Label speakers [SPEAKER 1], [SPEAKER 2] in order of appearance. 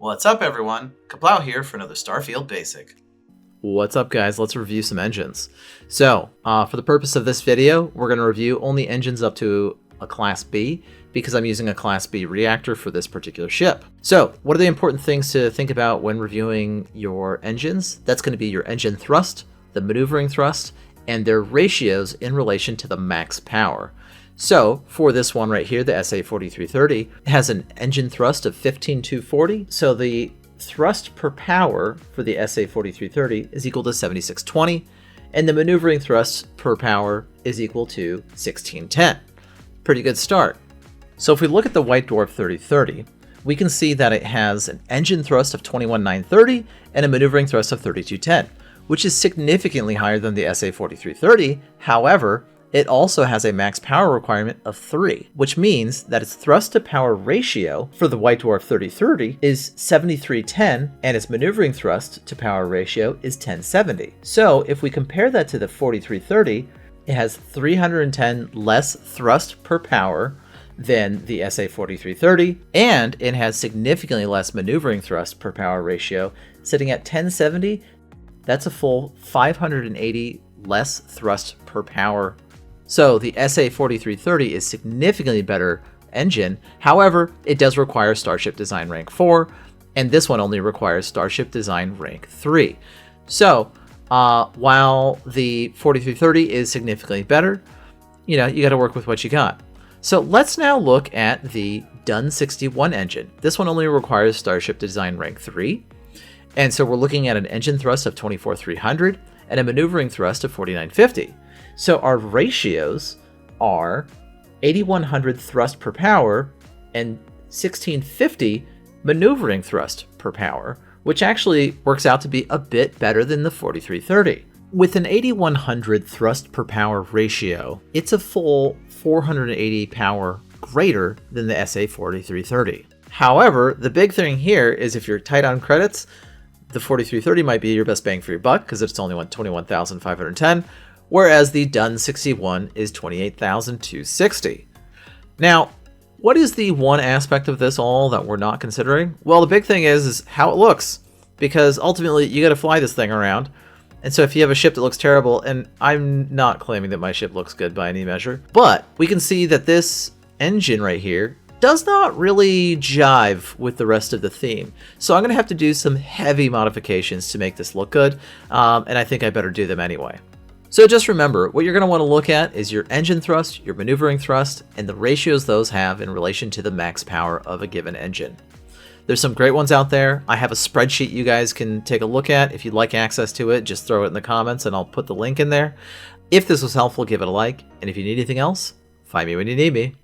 [SPEAKER 1] What's up, everyone? Kablow here for another Starfield Basic.
[SPEAKER 2] What's up, guys? Let's review some engines. So, for the purpose of this video, we're going to review only engines up to a Class B, because I'm using a Class B reactor for this particular ship. So, what are the important things to think about when reviewing your engines? That's going to be your engine thrust, the maneuvering thrust, and their ratios in relation to the max power. So, for this one right here, the SA4330, it has an engine thrust of 15,240, so the thrust per power for the SA4330 is equal to 7620, and the maneuvering thrust per power is equal to 1610. Pretty good start. So if we look at the White Dwarf 3030, we can see that it has an engine thrust of 21,930 and a maneuvering thrust of 3210, which is significantly higher than the SA4330. However, it also has a max power requirement of 3, which means that its thrust to power ratio for the White Dwarf 3030 is 7310, and its maneuvering thrust to power ratio is 1070. So if we compare that to the 4330, it has 310 less thrust per power than the SA4330, and it has significantly less maneuvering thrust per power ratio, sitting at 1070. That's a full 580 less thrust per power. So the SA4330 is significantly better engine. However, it does require Starship Design Rank 4, and this one only requires Starship Design Rank 3. So while the 4330 is significantly better, you got to work with what you got. So let's now look at the Dun 61 engine. This one only requires Starship Design Rank 3. And so we're looking at an engine thrust of 24,300 and a maneuvering thrust of 4,950. So our ratios are 8,100 thrust per power and 1,650 maneuvering thrust per power, which actually works out to be a bit better than the 4330. With an 8,100 thrust per power ratio, it's a full 480 power greater than the SA4330. However, the big thing here is if you're tight on credits, the 4330 might be your best bang for your buck because it's only 21,510, whereas the Dun 61 is 28,260. Now, what is the one aspect of this all that we're not considering? Well, the big thing is how it looks, because ultimately you got to fly this thing around. And so if you have a ship that looks terrible, and I'm not claiming that my ship looks good by any measure, but we can see that this engine right here does not really jive with the rest of the theme. So I'm going to have to do some heavy modifications to make this look good, and I think I better do them anyway. So just remember, what you're going to want to look at is your engine thrust, your maneuvering thrust, and the ratios those have in relation to the max power of a given engine. There's some great ones out there. I have a spreadsheet you guys can take a look at. If you'd like access to it, just throw it in the comments and I'll put the link in there. If this was helpful, give it a like. And if you need anything else, find me when you need me.